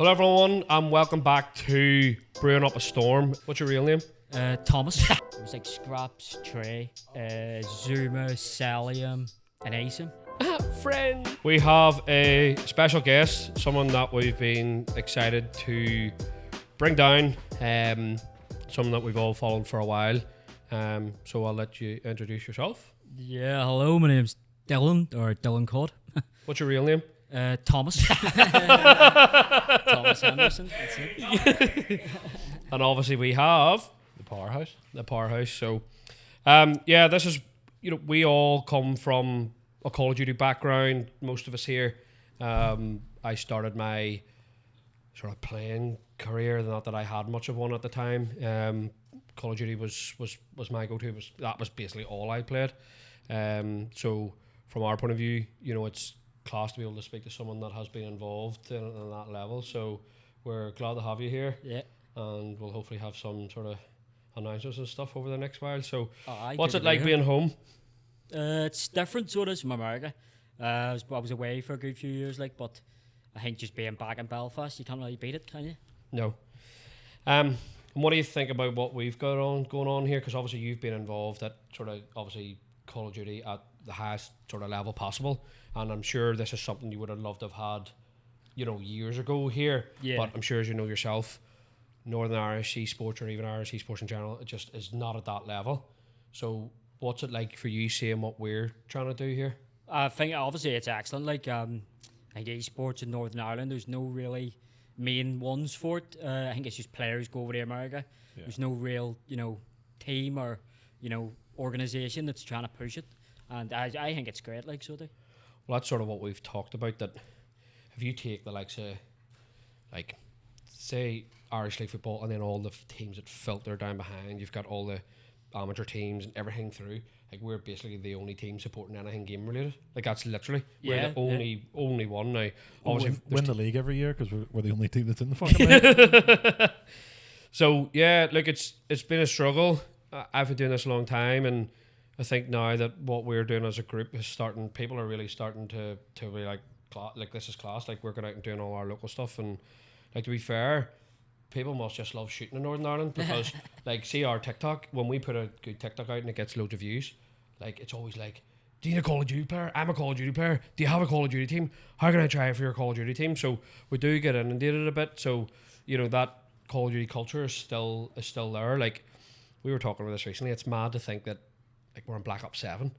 Hello everyone, and welcome back to Brewing Up a Storm. What's your real name? Thomas. It was like Scraps, Trey, Zuma, Salium, and Asim. Friend. We have a special guest, someone that we've been excited to bring down, someone that we've all followed for a while. So I'll let you introduce yourself. Yeah, hello, my name's Dylan, or DylanCOD. What's your real name? Thomas. Thomas Henderson, that's it. And obviously we have The powerhouse. So, this is, we all come from a Call of Duty background. Most of us here. I started my sort of playing career. Not that I had much of one at the time. Call of Duty was my go-to. That was basically all I played. So from our point of view, it's class to be able to speak to someone that has been involved in that level. So we're glad to have you here. Yeah. And we'll hopefully have some sort of announcements and stuff over the next while. So Aye, what's good it like to be here. being home? It's different, sort of, from America. I was away for a good few years, but I think just being back in Belfast, you can't really beat it, can you? No. And what do you think about what we've got going on here? Because obviously you've been involved at sort of obviously Call of Duty at the highest sort of level possible, and I'm sure this is something you would have loved to have had, years ago here. Yeah. But I'm sure, as you know yourself, Northern Irish esports, or even Irish esports in general, it just is not at that level. So what's it like for you seeing what we're trying to do here? I think obviously it's excellent. I think esports in Northern Ireland, there's no really main ones for it. I think it's just players go over to America. Yeah. There's no real, team or, organisation that's trying to push it. And I think it's great, so. Well, that's sort of what we've talked about, that if you take the likes of, say, Irish League football, and then all the teams that filter down behind, you've got all the amateur teams and everything through, we're basically the only team supporting anything game related. That's literally, we're the only one now. Obviously, Win the league every year because we're the only team that's in the fucking league. So yeah, look, it's been a struggle. I've been doing this a long time, and I think now that what we're doing as a group is people are really starting to be like this is class. We're going out and doing all our local stuff, and to be fair, people must just love shooting in Northern Ireland because see our TikTok, when we put a good TikTok out and it gets loads of views, it's always do you need a Call of Duty player? I'm a Call of Duty player. Do you have a Call of Duty team? How can I try it for your Call of Duty team? So we do get inundated a bit. So that Call of Duty culture is still there. We were talking about this recently. It's mad to think that we're in Black Ops 7.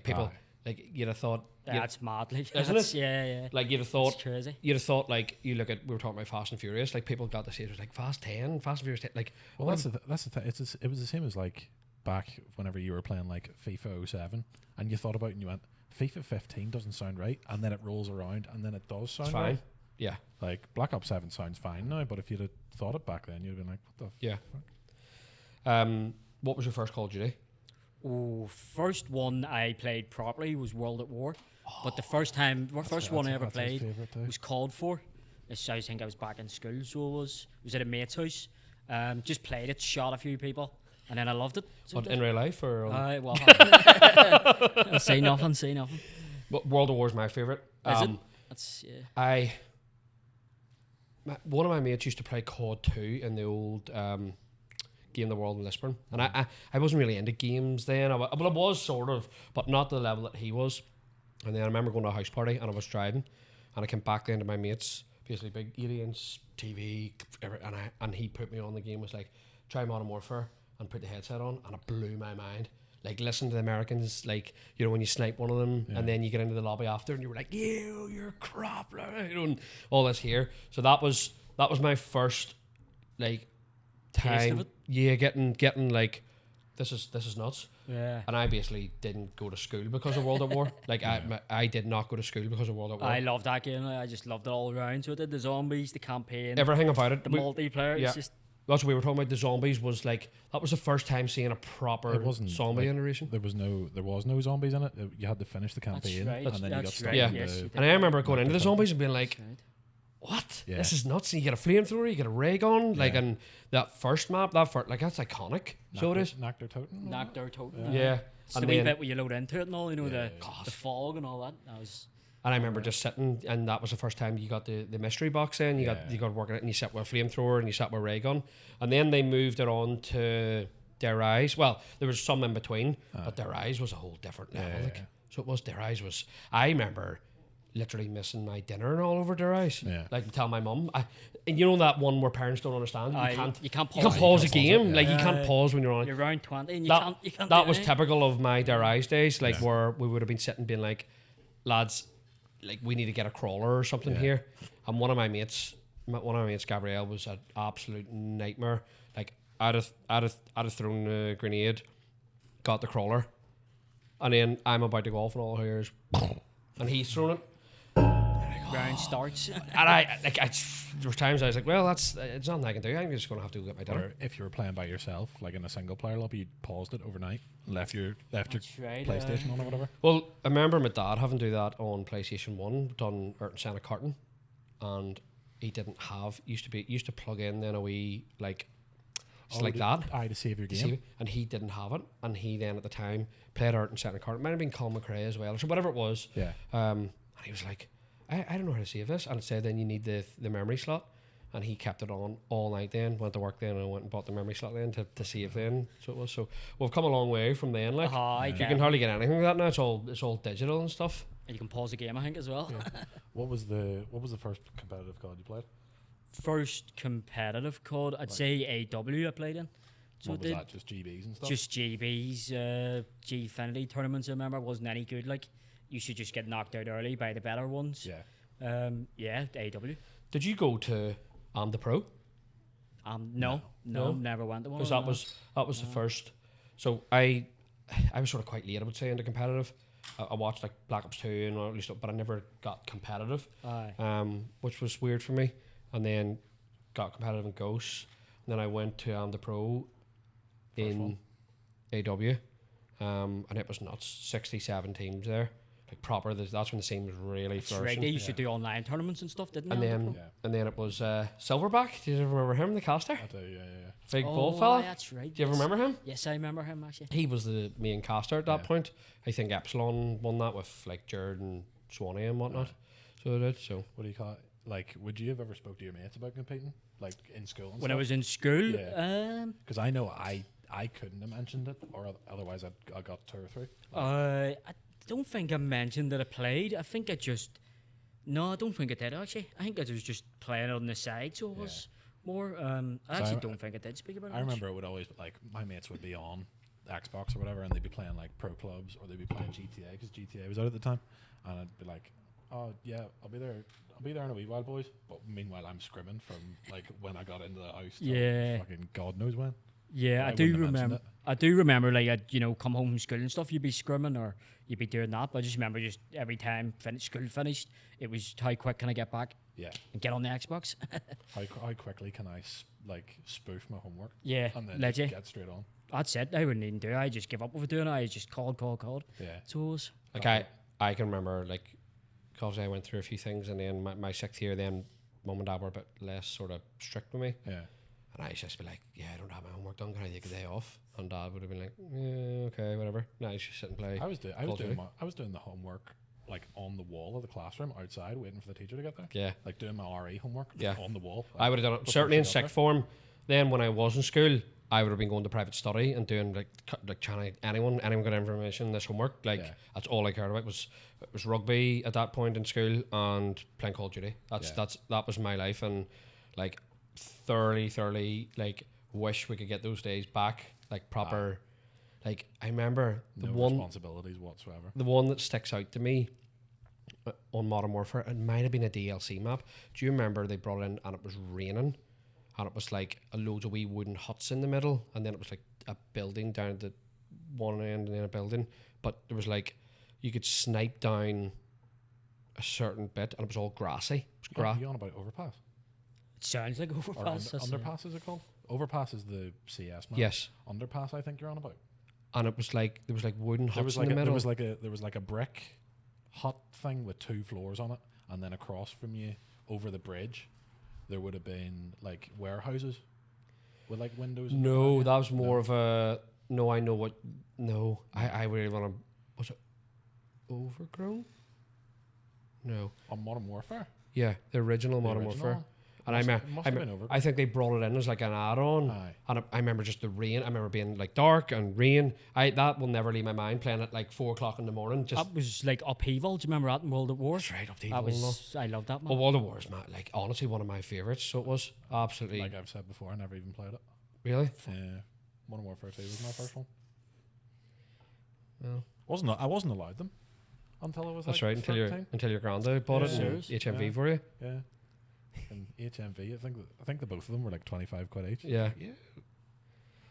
People you'd have thought. That's mad, Isn't it? Yeah. You'd have thought. It's crazy. You'd have thought we were talking about Fast and Furious. People got to say it was Fast 10, Fast and Furious 10. Well, that's the thing. It was the same as back whenever you were playing FIFA 07, and you thought about it and you went, FIFA 15 doesn't sound right, and then it rolls around and then it does sound fine. right. Yeah. Black Ops 7 sounds fine now, but if you'd have thought it back then, you'd have been what the fuck? What was your first Call of Duty? Oh, first one I played properly was World at War. But the first one I ever played was called for. I think I was back in school, so it was at a mate's house. Just played it, shot a few people, and then I loved it. So in real life or? Well, say nothing. Well, World of War is my favourite. Is it? That's one of my mates used to play COD 2 in the old Game of the World in Lisburn, and I wasn't really into games then. I was sort of, but not to the level that he was. And then I remember going to a house party and I was driving, and I came back then to my mates, basically big 80-inch TV, and he put me on the game. Was try Modern Warfare and put the headset on, and it blew my mind. Listen to the Americans, when you snipe one of them, and then you get into the lobby after, and you were you're crap, and all this here. So that was my first time. Yeah, getting this is nuts. Yeah. And I basically didn't go to school because of World at War. I did not go to school because of World at War. I loved that game. I just loved it all around. So it did the zombies, the campaign, everything about it. the multiplayer. Yeah. It's just That's what we were talking about. The zombies was that was the first time seeing a proper zombie iteration. There was no zombies in it. You had to finish the campaign, right. and then you got stuck. Right. Yeah. Yes, And I remember going into the zombies and being right. what? Yeah. This is nuts. And you get a flamethrower, you get a ray gun, and that first map, that's iconic. So it is. Knocked their totem. Knocked their totem. Yeah. It's the wee bit where you load into it and all, the fog and all that. And I remember just sitting, and that was the first time you got the mystery box in. You got working it, and you sat with a flamethrower, and you sat with a ray gun. And then they moved it on to Their Eyes. Well, there was some in between, but Their Eyes was a whole different level. So it was Their Eyes was. I remember literally missing my dinner and all over Their Eyes. Yeah. Like tell my mum. And you know that one where parents don't understand. You can't pause. You can't pause a game. it, Like you can't pause when you're on it. You're around 20 and you can't. That do was anything. typical of my Their Eyes days. Like where we would have been sitting, being like, lads, like we need to get a crawler or something here. And one of my mates, Gabrielle, was an absolute nightmare. Like I'd have thrown a grenade, got the crawler, and then I'm about to go off, and all I hear is, and he's thrown it. Round starts. And there were times I was like, well, it's nothing I can do. I'm just going to have to go get my dinner. Or if you were playing by yourself, like in a single player lobby, you paused it overnight, left your Right, PlayStation on or whatever. Well, I remember my dad having to do that on PlayStation 1, done Ayrton Senna carton, and he didn't have, used to plug in then a wee, like, just like that. To save your game. And he didn't have it, and he then at the time played Ayrton Senna carton. Might have been Colin McRae as well, or so whatever it was. Yeah. And he was like, I don't know how to save this. And it said then you need the memory slot. And he kept it on all night then, went to work then, and I went and bought the memory slot then to save then. So it was. So we've come a long way from then. Like you can hardly get anything like that now. It's all digital and stuff. And you can pause the game, I think, as well. Yeah. What was the first competitive COD you played? First competitive COD, I'd say AW I played in. So What was that? Just GBs and stuff? Just GBs, Gfinity tournaments, I remember. Wasn't any good. Like, you should just get knocked out early by the better ones. Yeah. Yeah, AW. Did you go to the Pro? No, never went to one. Because that was the first. So I was sort of quite late, I would say, into competitive. I watched like Black Ops 2 and all this stuff, but I never got competitive. Which was weird for me. And then got competitive in Ghosts. And then I went to the Pro in AW. And it was nuts. 67 teams there. Like proper, that's when the scene was really flourishing. They used to do online tournaments and stuff, didn't And they? then it was Silverback. Do you ever remember him, the caster? I do, yeah. Big bull fella. That's right. Do you ever remember him? Yes, I remember him actually. He was the main caster at that point. I think Epsilon won that with like Jared and Swanee and whatnot. So it did. So What do you call it? Like, would you have ever spoke to your mates about competing, like in school and When stuff? I was in school, Because I know I couldn't have mentioned it, or otherwise I got 2 or 3. I don't think I mentioned that I played. I think I don't think I did actually. I think I was just playing on the side, so it was more. I actually don't think I did speak about it. I remember it would always, like, my mates would be on Xbox or whatever, and they'd be playing like pro clubs, or they'd be playing GTA because GTA was out at the time, and I'd be like, oh yeah, I'll be there in a wee while, boys. But meanwhile, I'm scrimming from like when I got into the house. Till fucking God knows when. Yeah, I do remember. I do remember, like, I'd, come home from school and stuff. You'd be scrimming or you'd be doing that. But I just remember, every time school finished, it was how quick can I get back? Yeah. And get on the Xbox. How quickly can I spoof my homework? Yeah, And then legit. just get straight on. That's it. I wouldn't even do it. I just give up with doing it. I just called. Yeah. So it was. like I can remember, like, because I went through a few things, and then my 6th year, then mum and dad were a bit less sort of strict with me. Yeah. And I used to just be like, yeah, I don't have my homework done. Can I take a day off? And dad would have been like, yeah, okay, whatever. No, I just sit and play. I was doing the homework like on the wall of the classroom outside, waiting for the teacher to get there. Yeah. Like doing my RE homework. Yeah. On the wall. I would have done it certainly in sixth form. Then when I was in school, I would have been going to private study and doing like trying to anyone got information, this homework. Like that's all I cared about was rugby at that point in school and playing Call of Duty. That was my life, and like thoroughly like wish we could get those days back. Like proper, like I remember no responsibilities whatsoever. The one that sticks out to me on Modern Warfare, it might have been a DLC map. Do you remember they brought it in and it was raining? And it was like a loads of wee wooden huts in the middle, and then it was like a building down at the one end and then a building. But there was like you could snipe down a certain bit, and it was all grassy. It was You on about Overpass? It sounds like Overpass. Underpass is it called? Overpass is the CS map. Yes. Underpass, I think you're on about. And it was like there was like wooden huts in the middle. There was like a brick hut thing with 2 floors on it, and then across from you over the bridge there would have been like warehouses with like windows. No, that was more of a no. I know what. No, I really want to. Was it Overgrown? No. On Modern Warfare. Yeah, the original Modern original Warfare. one? And Must have been over. I think they brought it in as like an add-on. Aye. And I remember just the rain. I remember being like dark and rain. That will never leave my mind. Playing at like 4 o'clock in the morning. Just That was like Upheaval. Do you remember that in World at War? that's right up to That was, I loved that, man. Well, World of War is like honestly one of my favorites. So it was absolutely Like I've said before, I never even played it. really. Modern Warfare 2 was my first one. Well, I wasn't allowed them until I was that's like right. 13. Until your granddad bought it Yeah. and Serious? HMV Yeah. for you. Yeah. And HMV, I think the both of them were like 25 quid each. Yeah.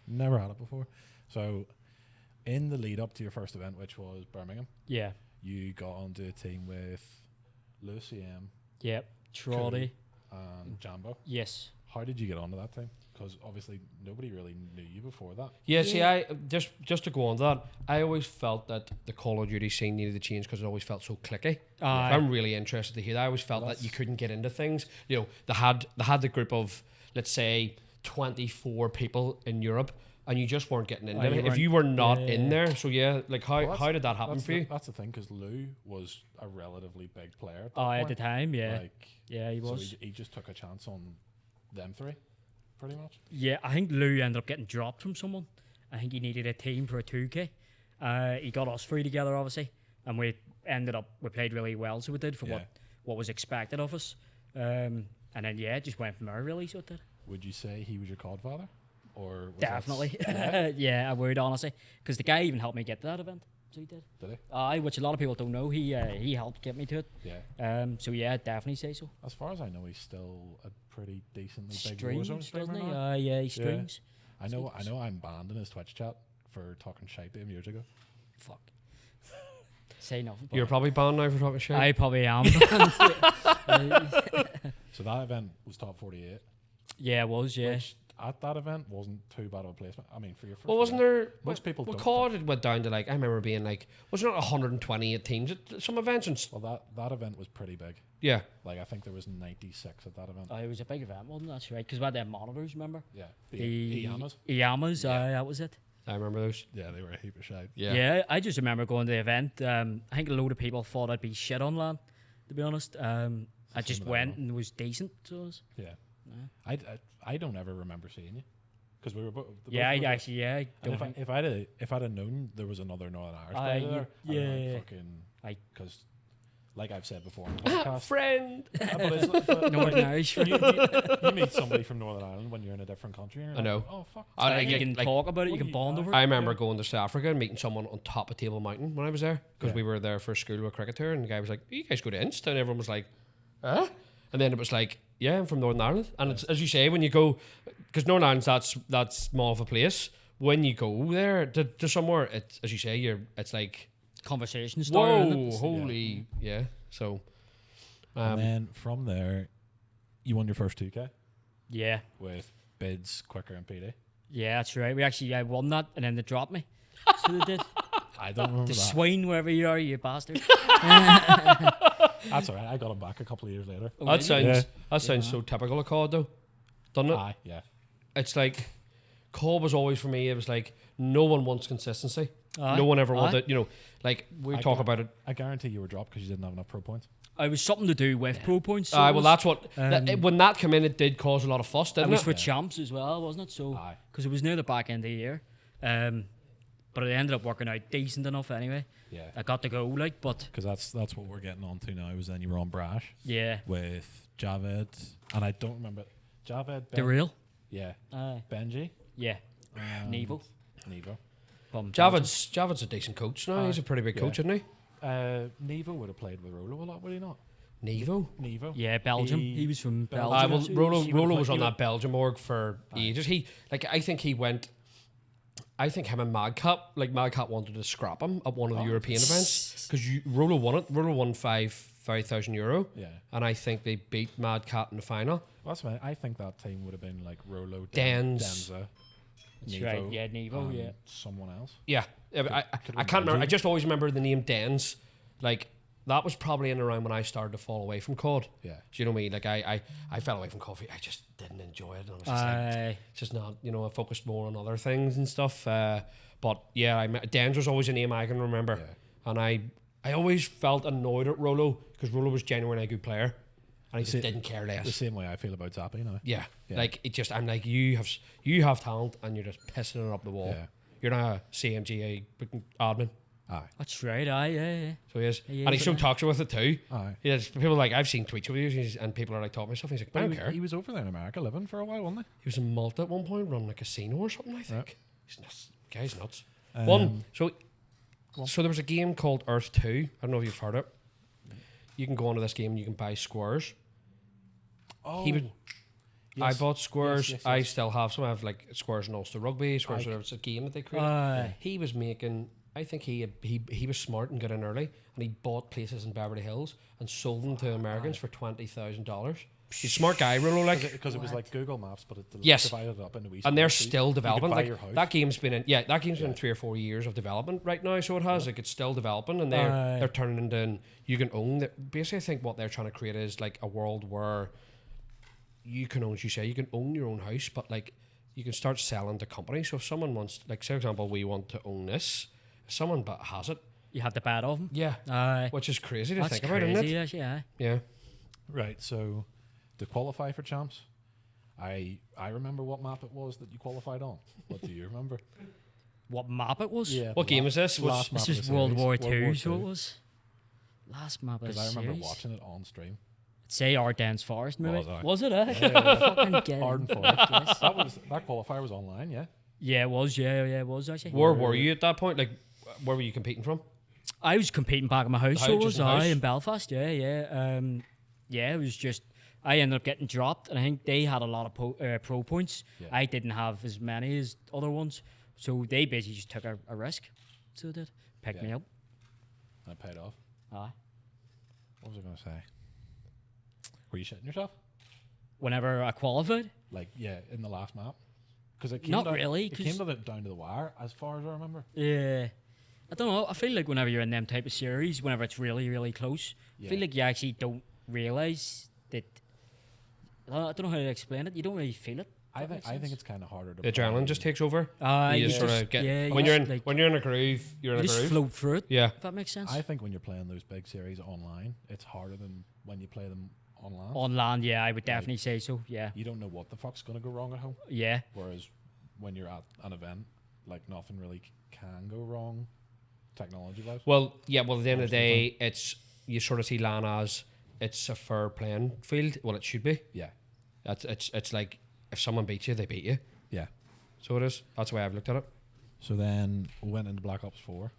Never had it before. So, in the lead up to your first event, which was Birmingham, Yeah. you got onto a team with Lewis CM Yep. Trotty. and Jambo. Yes. How did you get onto that team? Because obviously nobody really knew you before that. Yeah, see, I just to go on to that, I always felt that the Call of Duty scene needed to change because it always felt so clicky. Aye. I'm really interested to hear that. I always felt Well, that you couldn't get into things. You know, they had the group of, let's say, 24 people in Europe, and you just weren't getting into you it if weren't- you were not yeah. in there. So yeah, like Well, how did that happen that's for you? That's the thing, because Lou was a relatively big player. At that At point. the time, yeah. Like, Yeah, he so was. he just took a chance on them three, pretty much. Yeah, I think Lou ended up getting dropped from someone. I think he needed a team for a 2K. He got us three together, obviously, and we played really well, so we did for Yeah. what was expected of us. And then, yeah, it just went from there, really, so it did. Would you say he was your godfather? Or was Definitely. That, Yeah, I would, honestly. Because the guy even helped me get to that event. So he did. did he? Which a lot of people don't know. He helped get me to it. Yeah. So yeah, I'd definitely say so. As far as I know, he's still a pretty decently big Streams, Warzone streamer doesn't he? now. Yeah, he streams. I know I'm banned in his Twitch chat for talking shite to him years ago. Fuck. Say nothing. You're probably banned now for talking shit. I probably am. So that event was top 48. Yeah, it was, yeah. Which at that event wasn't too bad of a placement. I mean, for your first Well, wasn't event, there? most people Well, don't COD it went down to like I remember being like, wasn't it 128 teams at some events? And Well, that event was pretty big. yeah, Like, I think there was 96 at that event. It was a big event, wasn't it? That's right. Because we had them monitors, remember? Yeah. The Yamas. Yamas, Yeah. that was it. I remember those. Yeah, they were a heap of shite. Yeah. I just remember going to the event. I think a load of people thought I'd be shit on LAN, to be honest. I just with that went one. and was decent. So it was. Yeah. I don't ever remember seeing you. Because we were both. Yeah, I actually, yeah. I And don't think. if I'd have known there was another Northern Irish guy Aye, there, yeah. fucking, Aye. because, like I've said before on the podcast, Friend. Northern Irish. you meet somebody from Northern Ireland when you're in a different country. And you're I know. Like, oh fuck. I you can talk about it, you what can do you- bond over it. I remember going to South Africa and meeting someone on top of Table Mountain when I was there because Yeah. we were there for school with cricketer, and the guy was like, "You guys go to Inst?" And everyone was like, "Huh?" And then it was like, "Yeah, I'm from Northern Ireland." And it's as you say, when you go, because Northern Ireland's that small of a place. When you go there to somewhere, it's as you say, it's like, Conversation starter. whoa, Isn't it? holy, yeah. So, And then from there, you won your first 2K Yeah. with bids, quicker, and PD. Yeah, that's right. I won that and then they dropped me. So they did. I don't remember The that. swine, wherever you are, you bastard. That's alright. I got him back a couple of years later. that sounds Yeah. that sounds so typical of COD though, doesn't it? Aye, yeah. It's like COD was always for me. It was like no one wants consistency. Aye. No one ever Aye. wanted. You know, like we I talk got- about it. I guarantee you were dropped because you didn't have enough pro points. It was something to do with pro points. So Aye, it well, was. that's what when that came in, it did cause a lot of fuss, It didn't was it? for champs as well, wasn't it? So Aye. because it was near the back end of the year, but it ended up working out decent enough anyway. Yeah. I got to go like, but Because that's what we're getting on to now. Was then you were on Brash yeah, with Javed, and I don't remember Javed. the real, Yeah. aye, Benji. yeah, and Nevo. Nevo. Javid's a decent coach now. He's a pretty big Yeah. coach, isn't he? Nevo would have played with Rolo a lot, would he not? Nevo. Nevo. Yeah, Belgium. He was from Belgium. Belgium. Well, so Rolo, he would've Rolo played- was on he that Belgium org for ages. I think he went. I think him and Madcap wanted to scrap him at one of the European events because Rolo won it. Rolo won €5,000, Yeah. and I think they beat Madcap in the final. Well, that's why I think that team would have been like Rolo, Dens. Denza, That's Nevo, right, yeah, Nevo, and yeah. someone else. Yeah, I can't remember. I just always remember the name Dens. Like that was probably in around when I started to fall away from COD. Yeah. Do you know what I mean? Like I fell away from coffee. I just didn't enjoy it. And I was just like, Aye. it's just not. You know, I focused more on other things and stuff. But yeah, Dens was always a name I can remember. Yeah. And I I always felt annoyed at Rolo because Rolo was genuinely a good player, and he just didn't care less. The same way I feel about Zappy now. Yeah, like it just. I'm like you have talent, and you're just pissing it up the wall. Yeah. You're not a CMGA admin. Aye. That's right. Yeah. So he is, He and he's is, so isn't he? toxic with it too. Aye. Yeah, people like I've seen tweets of you, and people are like talking about stuff. And he's like, I But don't care. he was over there in America living for a while, wasn't He was in Malta at one point, running a casino or something. I think Right. he's nuts. Guy's nuts. he? So there was a game called Earth 2. I don't know if you've heard it. You can go onto this game and you can buy squares. Oh, He would. yes. I bought squares. Yes. I still have some. I have like squares in Ulster Rugby. Squares. It's a game that they created. Aye. He was making. I think he was smart and got in early, and he bought places in Beverly Hills and sold them to Americans for $20,000. He's a smart guy, Rolo. Like, because it was like Google Maps, but it Yes. divided it up into each. and they're still developing. buy Like your house. that game's been in. Yeah, that game's been in 3 or 4 years of development right now. So it has. Like it's still developing, and they're turning into. And you can own that. Basically, I think what they're trying to create is like a world where you can own, as you say, you can own your own house, but like you can start selling to companies. So if someone wants, like, say, for example, we want to own this, if someone has it, You had to bet of him. yeah, Aye. which is crazy to That's think about, isn't crazy. it? Actually, aye. Yeah. Right. So to qualify for champs, I remember what map it was that you qualified on. What do you remember? What map it was? What game is this? Last map This of was the World series. War World Two, War so it Two. was. Last map of the Because I remember series. watching it on stream. Say Ardennes Forest, maybe. Was I? Was it? Eh? Yeah. Fucking get Arden it. Forest. Yes. That qualifier was online, yeah. Yeah, it was. Yeah, it was actually. Where were you at that point? Like, where were you competing from? I was competing back in my house, The so house, was just the I house? in Belfast. Yeah. Yeah, it was just I ended up getting dropped, and I think they had a lot of pro points. Yeah. I didn't have as many as other ones, so they basically just took a risk. So they did picked me Yeah. up. And it paid off. Aye. What was I going to say? Were you shitting yourself? Whenever I qualified, Like, yeah, in the last map? Because it came Not down, really, It 'cause- came down to the wire, as far as I remember. yeah. I don't know. I feel like whenever you're in them type of series, whenever it's really, really close, I feel Yeah. like you actually don't realize that. I don't know how to explain it. You don't really feel it. I That think makes I think sense. it's kind of harder to The adrenaline play. just takes over. You You just sort just- of get yeah, when you you're just, in like- when you're in a groove. You're in You a just groove. float through it. Yeah. If that makes sense. I think when you're playing those big series online, it's harder than when you play them online. On land, yeah, I would definitely say so. Yeah. You don't know what the fuck's going to go wrong at home. Yeah. Whereas when you're at an event, like nothing really can go wrong technology-wise. Well, yeah. Well, at the end of the Most of day, it's you sort of see LAN as it's a fair playing field. Well, it should be. Yeah. It's like if someone beats you, they beat you. Yeah. So it is. That's the way I've looked at it. So then we went into Black Ops 4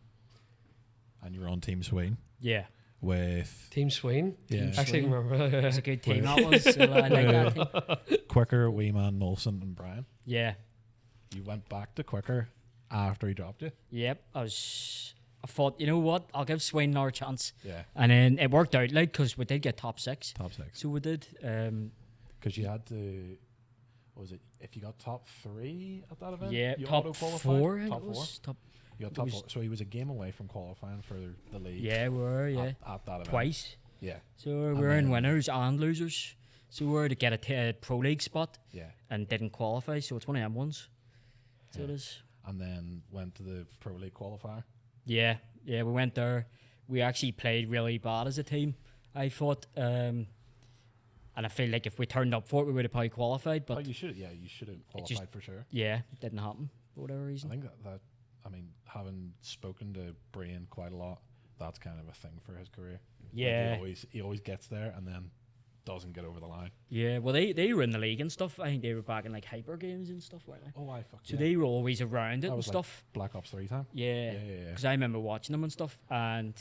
and you were on Team Swain Yeah. with Team Swain. Yeah. Actually, Swain. remember. It's a good team that was. So I like that team. Quicker, Weeman, Molson and Brian. Yeah. You went back to Quicker after he dropped you. Yep. I thought, you know what? I'll give Swain another chance. Yeah. And then it worked out, like, because we did get top 6. Top 6. So we did. Because you had to, what was it? If you got top 3 at that event? Yeah. you Top auto-qualified? 4. I think Top it 4? was. Top. You got it top was- 4. So he was a game away from qualifying for the league. Yeah, we were. Yeah. At that event. Twice. Yeah. So we And were in then- winners and losers. So we were to get a pro league spot Yeah. and didn't qualify. So it's one of them ones. So it is. And then went to the Pro League qualifier. Yeah, we went there. We actually played really bad as a team, I thought. And I feel like if we turned up for it, we would have probably qualified. But you should have qualified for sure. yeah, it didn't happen for whatever I reason. think I mean, having spoken to Brian quite a lot, that's kind of a thing for his career. Like, Yeah. he always gets there and then doesn't get over the line. Yeah, well, they were in the league and stuff. I think they were back in like hyper games and stuff, weren't they? Oh, I fucked So they were always around it That and was like stuff. Black Ops 3 time. Yeah, Yeah. because I remember watching them and stuff, and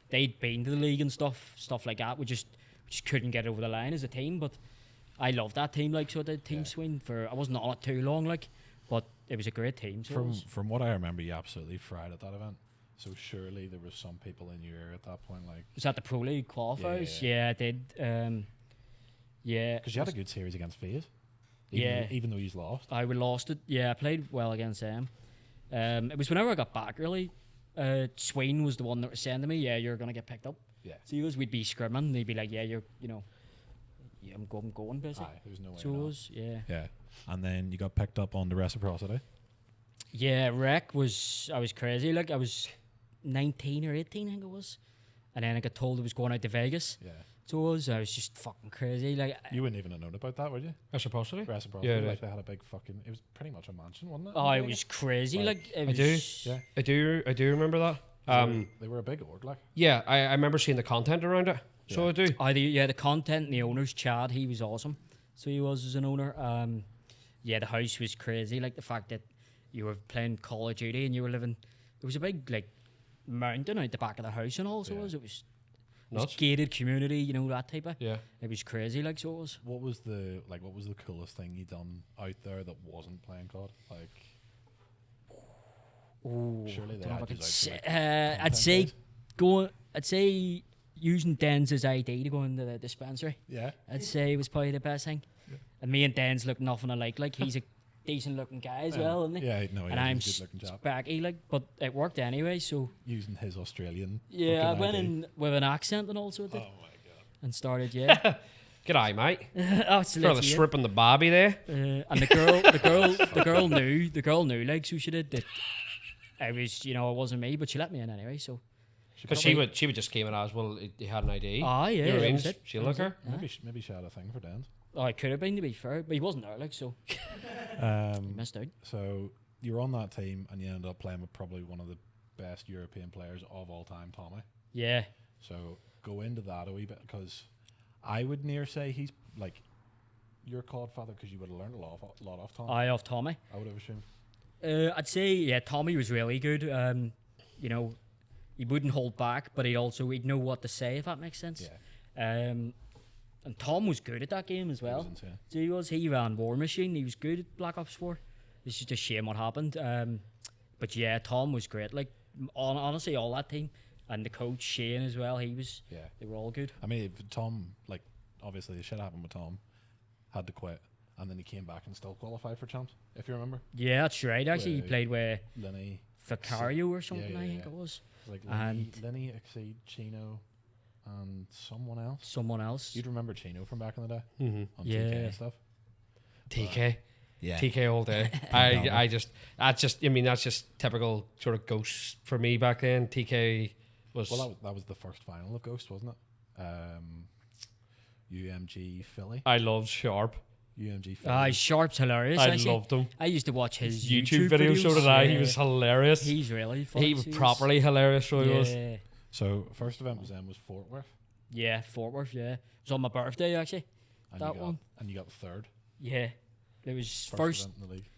they'd been to the league and stuff like that. We just couldn't get over the line as a team. But I loved that team, like, so I did Team Yeah. Swing for. I wasn't on it too long, like, but it was a great team. So it was. From what I remember, you absolutely fried at that event. So surely there was some people in your ear at that point, like, Was that the Pro League qualifiers? Yeah. Yeah, I did. Yeah. because you had a good series against FaZe. Yeah. Even though he's lost. I would lost it. Yeah, I played well against them. It was whenever I got back, really. Swain was the one that was saying to me, yeah, you're going to get picked up. Yeah. So we'd be scrimming. They'd be like, yeah, yeah, I'm going, basically. Aye, there's no way. So it not. was, yeah. Yeah. And then you got picked up on the reciprocity. Yeah, I was crazy. Like, I was 19 or 18, I think it was. and then I got told it was going out to Vegas. Yeah. So I was just fucking crazy. Like, You wouldn't even have known about that, would you? Reciprocity. Reciprocity. Yeah, Like they had a big fucking. It was pretty much a mansion, wasn't it? oh, in it Vegas? was crazy. Like, it I was, do. Yeah. I do remember that. They were a big org, like. Yeah, I remember seeing the content around it. So Yeah. I do. the content and the owners, Chad, he was awesome. So he was as an owner. Yeah, the house was crazy. Like the fact that you were playing Call of Duty and you were living. It was a big like mountain out the back of the house and all. So Yeah. it was Nuts. gated community, you know, that type of. Yeah. It was crazy. Like, so it was. What was the coolest thing you done out there that wasn't playing COD? Like, Oh, surely they don't know if I had could you out say- for, like, I'd content say days? I'd say using Den's ID to go into the dispensary. Yeah. I'd say was probably the best thing. And me and Den's look nothing alike. Like he's a decent looking guy as well, isn't he? Yeah, no, And I'm he's a good looking chap. spacky, like, but it worked anyway. So Using his Australian. yeah, I fucking went ID. in with an accent and also did, Oh my god. and started yeah. G'day, mate. Oh, it's Further legit. stripping the Barbie there. And the girl knew, like, so she did that. I was, you know, it wasn't me, but she let me in anyway. So Because she would just came in as well. He had an ID. ah, yeah, You know what I that mean? was it. She That look was her. it. Maybe she had a thing for Dan. Oh, it could have been, to be fair, but he wasn't there, like, so missed out. So you were on that team and you ended up playing with probably one of the best European players of all time, Tommy. Yeah. So go into that a wee bit because I would near say he's like your godfather because you would have learned a lot off Tommy. Eye off Tommy. I would have assumed. I'd say, yeah, Tommy was really good. You know, he wouldn't hold back, but he'd know what to say, if that makes sense. Yeah. And Tom was good at that game as well. He was insane. He ran War Machine. He was good at Black Ops 4. It's just a shame what happened. But yeah, Tom was great. Like, honestly, all that team. And the coach, Shane, as well. They were all good. I mean, if Tom, like, obviously the shit happened with Tom, had to quit, and then he came back and still qualified for champs, if you remember. Yeah, that's right. Actually, he Where played with Lenny, Vicario or something, yeah, I think yeah. it was. like And- Lenny, Exceed, Chino, and someone else. Someone else. You'd remember Chino from back in the day Mm-hmm. on Yeah. TK and stuff. TK. Yeah. TK all day. I mean, that's just typical sort of Ghost for me back then. TK was. Well, that was the first final of Ghost, wasn't it? UMG Philly. I loved Sharp. UMG Philly. Sharp's hilarious. I actually. loved him. I used to watch his YouTube videos, so did I. He was hilarious. He's really funny. He was properly hilarious, so he was. Yeah. So first event was Fort Worth. Yeah, Fort Worth, yeah. It was on my birthday, actually. And That you got, one. And you got third. Yeah. It was First first event in the league.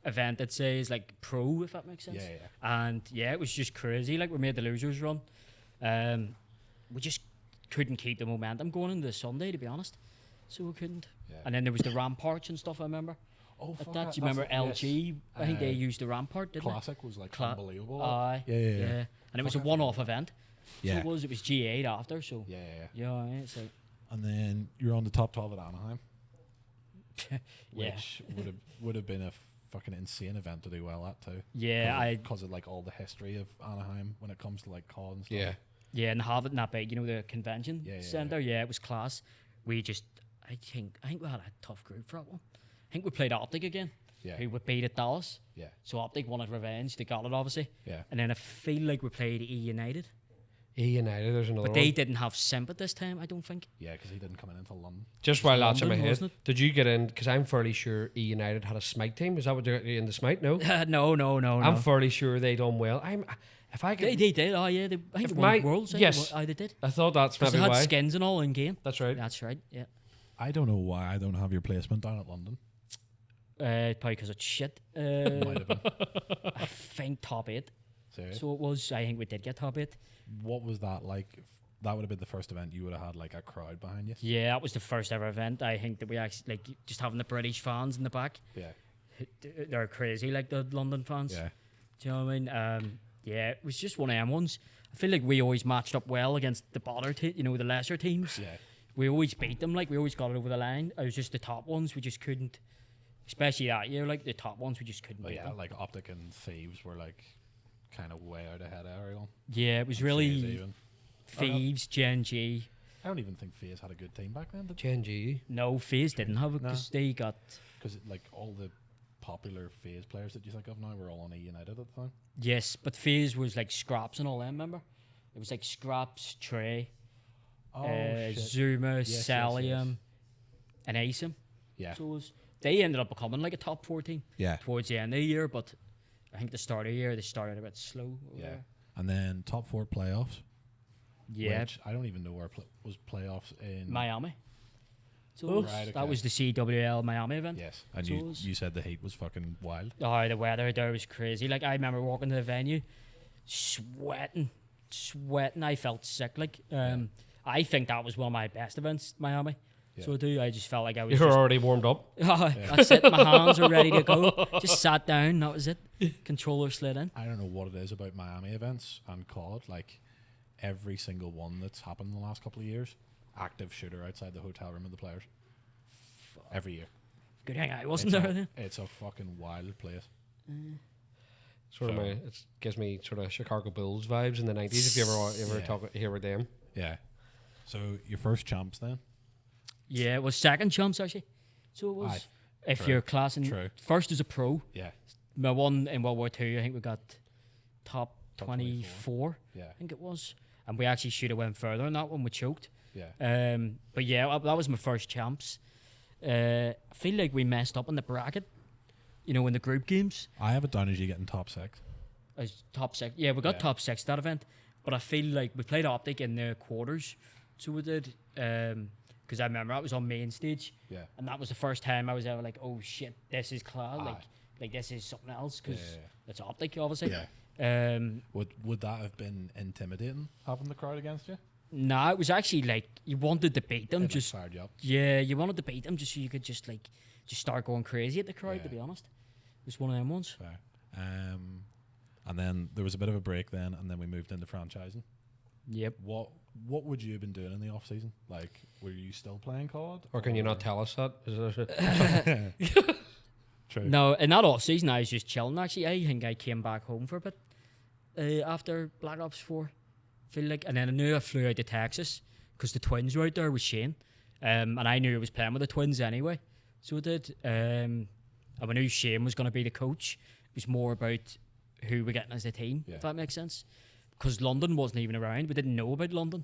event that says, like, pro, if that makes sense. Yeah, yeah. And, yeah, it was just crazy. Like, we made the losers run. We just couldn't keep the momentum going into Sunday, to be honest. So we couldn't. Yeah. And then there was the ramparts and stuff, I remember. Oh, At fuck that, do you remember LG? I think they used the rampart, didn't Classic was like they? unbelievable. Aye. Yeah. And it was a Fuck, I one-off forgot event. Yeah. So it was G8 after, so. Yeah. Yeah, aye, so. And then you're on the top 12 at Anaheim, Yeah. which would have been a fucking insane event to do well at too. Yeah, because of like all the history of Anaheim when it comes to like COD and stuff. Yeah. Yeah, and have it in that big, you know, the convention Yeah, yeah, center. Yeah, it was class. We just, I think we had a tough group for that one. I think we played Optic again, Yeah. who we beat at Dallas. Yeah. So Optic wanted revenge. They got it, obviously. Yeah. And then I feel like we played E United, United, there's another but one. they didn't have Simp at this time, I don't think. Yeah, because he didn't come in until London. Just while that's in my London, head, wasn't it? did you get in? Because I'm fairly sure E United had a Smite team. Is that what they're in the Smite? No. No. I'm fairly sure they done well. If I They could, did. Oh yeah, I think If they won my- Worlds. yes. They did. I thought that's Because maybe they had why. skins and all in game. That's right. That's right. Yeah. I don't know why I don't have your placement down at London. Probably because it's shit. Might have been. I think top 8. Serious? So it was. I think we did get top 8. What was that like? That would have been the first event you would have had like a crowd behind you. Yeah, that was the first ever event. I think that we actually like just having the British fans in the back. Yeah. They're crazy, like the London fans. Yeah. Do you know what I mean? Yeah, it was just one of them ones. I feel like we always matched up well against the bother, the lesser teams. Yeah. We always beat them. Like we always got it over the line. It was just the top ones we just couldn't. Especially that year, like the top ones we just couldn't But beat yeah, them. like Optic and Thieves were like kind of way out ahead of everyone. Yeah, it was FaZe really even. Thieves, Gen G. I don't even think FaZe had a good team back then. Gen G. No, FaZe didn't have it No. because they got. Because like all the popular FaZe players that you think of now were all on E United at the time. Yes, but FaZe was like Scraps and all them, remember? It was like Scraps, Trey, Oh, shit. Zuma, Yes, yes, Salium, and ASIM. Yeah. So they ended up becoming like a top 4 team Yeah. towards the end of the year, but I think the start of the year they started a bit slow. Yeah. And then top 4 playoffs. Yeah. Which I don't even know where was playoffs in. Miami. So Oh, right, that okay. was the CWL Miami event. Yes. And So it you was- you said the heat was fucking wild. Oh, the weather there was crazy. Like I remember walking to the venue, sweating. I felt sick. Like I think that was one of my best events, Miami. So I do. I just felt like I was. You're just, already warmed up. That's it. My hands were ready to go. Just sat down. That was it. Controller slid in. I don't know what it is about Miami events and COD. Like every single one that's happened in the last couple of years, active shooter outside the hotel room of the players. Every year. Good hang. I wasn't there then. It's a fucking wild place. Sort of it gives me sort of Chicago Bulls vibes in the 90s. If you ever hear about them. Yeah. So your first champs then? Yeah, it was second chumps actually. So it was. Aye, If true, you're classing true. first as a pro, Yeah. my one in World War II, I think we got top Top 24. Yeah. I think it was, and we actually should have went further on that one. We choked. Yeah. But yeah, that was my first champs. I feel like we messed up in the bracket. You know, in the group games, I have it down as you getting top 6. as top 6. Yeah, we got Yeah. top 6 that event, but I feel like we played Optic in the quarters, so we did. Because I remember I was on main stage, Yeah. and that was the first time I was ever like, oh shit, this is class. Aye. Like this is something else because Yeah. it's Optic, obviously. Yeah. Would that have been intimidating having the crowd against you? Nah, it was actually like you wanted to beat them, It just fired you up. yeah, you wanted to beat them just so you could just start going crazy at the crowd. To Yeah. be honest, it was one of them ones. Fair. And then there was a bit of a break then, and then we moved into franchising. Yep. What would you have been doing in the off season? Like, were you still playing COD? Or can you not tell us that? Is it True. No, in that off season, I was just chilling. Actually, I think I came back home for a bit after Black Ops 4. Feel like, and then I knew I flew out to Texas because the twins were out there with Shane, and I knew I was playing with the twins anyway, so I did. And I knew Shane was going to be the coach. It was more about who we're getting as a team, Yeah. if that makes sense. Because London wasn't even around. We didn't know about London.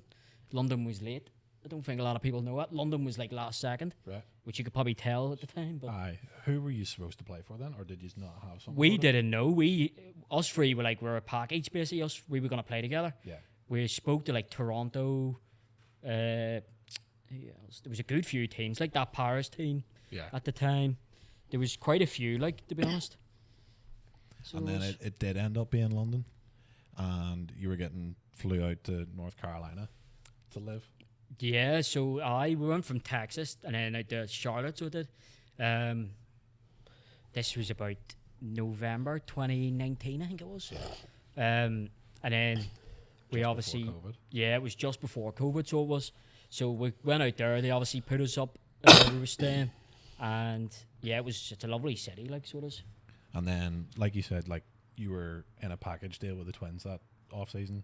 London was late. I don't think a lot of people know that. London was like last second, Right. which you could probably tell at the time. But Aye. Who were you supposed to play for then, or did you not have something? we sorted? didn't know. Us three were we're a package basically. We were going to play together. Yeah. We spoke to like Toronto. Who else? There was a good few teams, like that Paris team Yeah. at the time. There was quite a few, like, to be honest. So And then it did end up being London, and you were getting flew out to North Carolina to live. yeah, so we went from Texas and then out to Charlotte, so we did. This was about November 2019, I think it was. And then we Just obviously, before COVID. yeah, it was just before COVID, so it was. So we went out there. They obviously put us up. We were staying, and yeah, it's a lovely city, like so it is. And then, like you said, like you were in a package deal with the Twins that off season.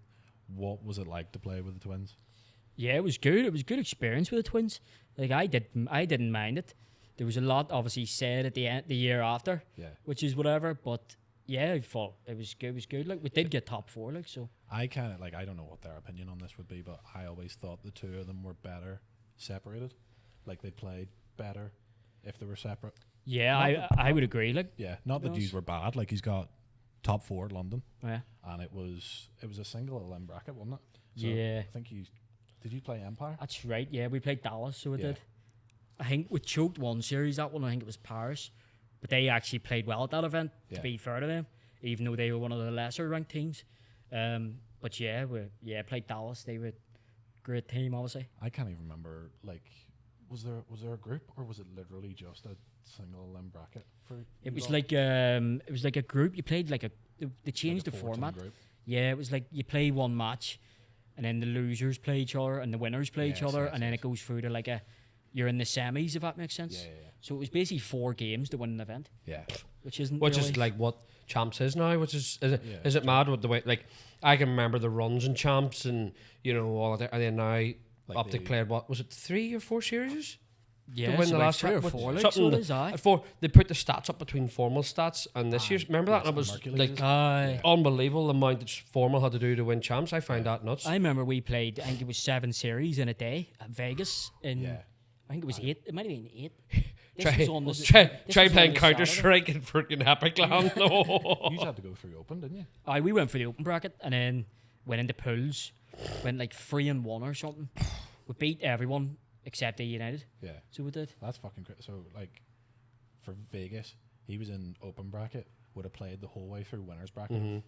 What was it like to play with the Twins? Yeah, it was good. It was a good experience with the twins. Like I didn't mind it. There was a lot obviously said at the year after, Yeah. which is whatever. But yeah, I thought it was good. It was good. Like we did get top 4, like so. I kind of like, I don't know what their opinion on this would be, but I always thought the two of them were better separated. Like they played better if they were separate. Yeah, Not I would agree. Like Yeah, not that Yes. these were bad. Like he's got top 4 at London, yeah, and it was a single LM bracket, wasn't it? So Yeah. I think did you play Empire? that's right. Yeah, we played Dallas, so we Yeah. did. I think we choked one series. That one I think it was Paris, but they actually played well at that event. Yeah. To be fair to them, even though they were one of the lesser ranked teams. But yeah, we played Dallas. They were a great team, obviously. I can't even remember. Like, was there a group or was it literally just a single LM bracket for? It you was lot? like a group. You played like they changed Like the a 4-team format. group? Yeah, it was like you play one match, and then the losers play each other, and the winners play each Yes, other, yes, and then yes. it goes through to you're in the semis, if that makes sense. Yeah. So it was basically 4 games to win an event, Yeah. which isn't Which really, is like what Champs is now, which is it, Yeah, is it mad with the way, like, I can remember the runs in Champs and, you know, all of that, and then now Like Optic the- played, what was it, 3 or 4 series? Yeah, win so the like last 3 or round. 4 like, Something so it is, aye. for they put the stats up between formal stats and this year's. Remember that? yes, And it was Mercury's like is- Aye. unbelievable the amount that formal had to do to win champs. I find that nuts. I remember we played, I think it was 7 series in a day at Vegas. Yeah. I think it was 8. It might have been 8. This Try, was on the, try, this try was on playing the Counter Saturday. Strike in freaking Epic Land. No. You had to go through open, didn't you? Aye, we went for the open bracket and then went into pools. Went like 3-1 or something. We beat everyone except the United. Yeah. So we did. That's fucking crazy. So, like, for Vegas, he was in open bracket, would have played the whole way through winners bracket.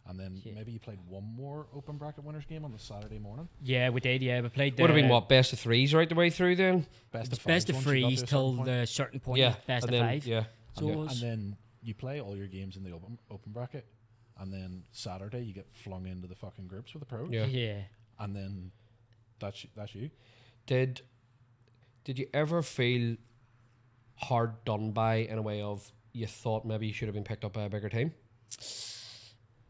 And then maybe you played one more open bracket winners game on the Saturday morning. Yeah, we did. Yeah, we played. Would have been what, best of threes right the way through then? Best of Best of fives once you got threes to a till certain point. the certain point. Yeah. Best and of then, 5. Yeah. So it And was. then you play all your games in the open bracket, and then Saturday you get flung into the fucking groups with the pros. Yeah. Yeah. And then that's you. Did you ever feel hard done by in a way of you thought maybe you should have been picked up by a bigger team?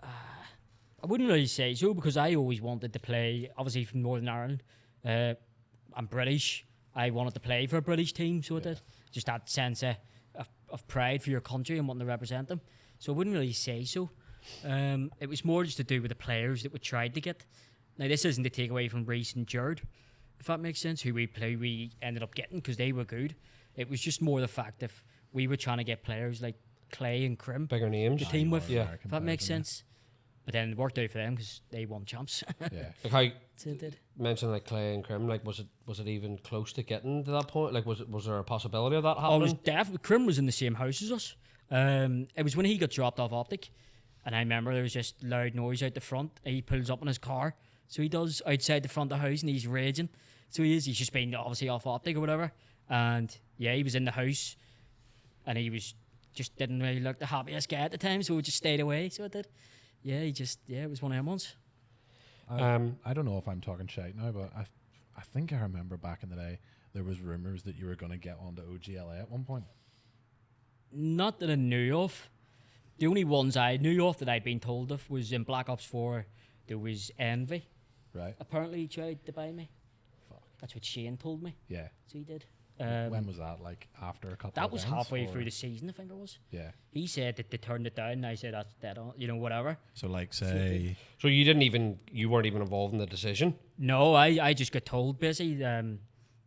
I wouldn't really say so because I always wanted to play, obviously from Northern Ireland. I'm British. I wanted to play for a British team, so I did. Just that sense of pride for your country and wanting to represent them. So I wouldn't really say so. It was more just to do with the players that we tried to get. Now, this isn't to take away from Reece and Jared, if that makes sense, who we ended up getting because they were good. It was just more the fact if we were trying to get players like Clay and Crim, Bigger names? the team with, Yeah. if that makes sense. But then it worked out for them because they won champs. Yeah. Like how So it did. mentioned like Clay and Crim, like was it even close to getting to that point? Like was there a possibility of that Oh, it was happening? definitely. Crim was in the same house as us. It was when he got dropped off Optic, and I remember there was just loud noise out the front. He pulls up in his car, so he does outside the front of the house, and he's raging. So he's just been obviously off Optic or whatever, and yeah, he was in the house, and he was just didn't really look the happiest guy at the time, so we just stayed away. So it did. Yeah, it was one of them ones. I don't know if I'm talking shite now, but I think I remember back in the day there was rumors that you were going to get onto OGLA at one point. Not that I knew of. The only ones I knew of that I'd been told of was in Black Ops 4, there was Envy. Right. Apparently he tried to buy me. Fuck. That's what Shane told me. Yeah. So he did. When was that? Like after a couple That of was events, halfway or- through the season, I think it was. Yeah. He said that they turned it down, and I said that's dead on, whatever. So like say So you weren't even involved in the decision? No, I just got told basically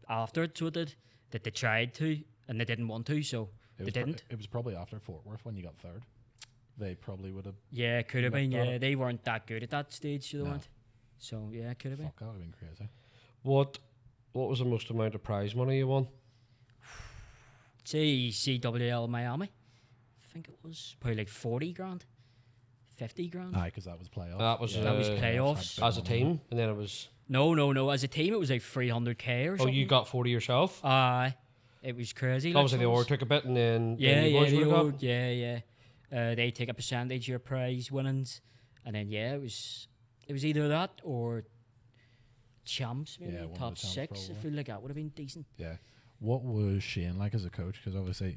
after it, so it did, that they tried to, and they didn't want to, so it they was didn't. it was probably after Fort Worth when you got third. They probably would have. Yeah, it could have Looked been, at yeah. it. They weren't that good at that stage, so they No. weren't. So, yeah, it could have been. Fuck, that would have been crazy. What was the most amount of prize money you won? Say CWL Miami. I think it was probably like 40 grand, 50 grand. Aye, because that was playoffs. That was, That was uh, playoffs. had As a big money. team, and then it was No. As a team, it was like 300k or oh, something. you got 40 yourself. Aye. It was crazy. Obviously, like, the so it org was- took a bit, and then Yeah, you yeah, boys the would've got- org, yeah. They take a percentage of your prize winnings, and then it was either that or champs, maybe Yeah, one of the top champs 6. I probably. feel like that would have been decent. Yeah. What was Shane like as a coach? Because obviously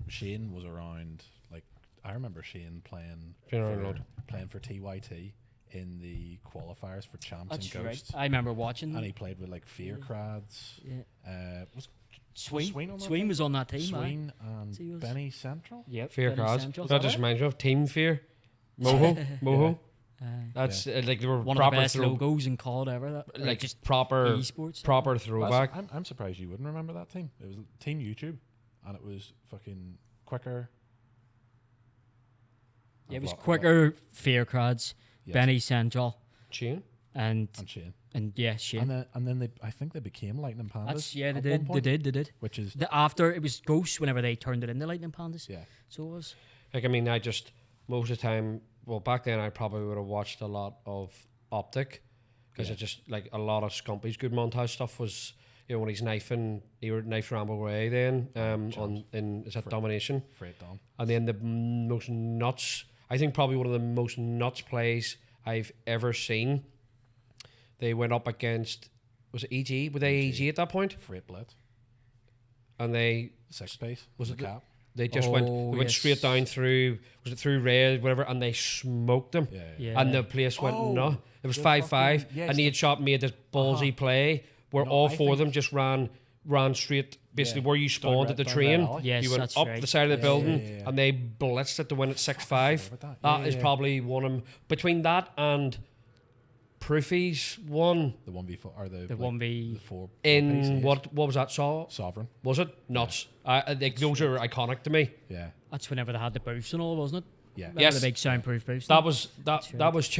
Shane was around. Like I remember Shane playing Been around a lot. for TYT in the qualifiers for champs That's and right. ghosts. I remember watching. And he played with like Fear Crads. Yeah. Was Sween. Sween on that Sween team? was on that team. aye. Sween and So he was- Benny Central. Yep. Fear Benny cards. Central. That just reminds me of Team Fear. Moho. Aye. That's like they were One of the proper best throw, logos in COD ever. like just proper esports. proper throwback. I'm surprised you wouldn't remember that team. It was Team YouTube, and it was fucking quicker. Yeah, it was I've lo- quicker. Fear cards. Yes. Benny Central Shane. and and Shane. Shane. And then I think they became Lightning Pandas. That's they at one did. They point, did. Which is After it was Ghosts whenever they turned it into Lightning Pandas. yeah. So it was. Like I mean, I just most of the time. Well, back then I probably would have watched a lot of Optic because Yeah. it just like a lot of Scumpy's good montage stuff was. When he's knifing, he would knife Rambo Ray then is that Domination, Freight Dom. and then the most nuts. I think probably one of the most nuts plays I've ever seen. They went up against was it EG? Were they EG at that point? Freight Blitz. And they Six space. Was the it the- cap? They just Oh, went yes. straight down through. Was it through red, whatever? And they smoked them. Yeah. And the place went Oh, no. It was the 5-5, fucking- yes, and he had shot made this ballsy play where No, all I four of think- them just ran straight basically where you spawned at the down train. Red Alley. Yes, You went that's up right. the side of the building, yeah. and they blitzed it to win at 6-5. about that. That is Yeah. probably one of them. Between that and Proofy's one The 1v4 or the The like, 1v the four in PCs. what was that? Sovereign. Was it nuts? Those are iconic to me. Yeah. That's whenever they had the boost and all, wasn't it? Yeah. Remember Yes. the big soundproof boost. That was That's right. that was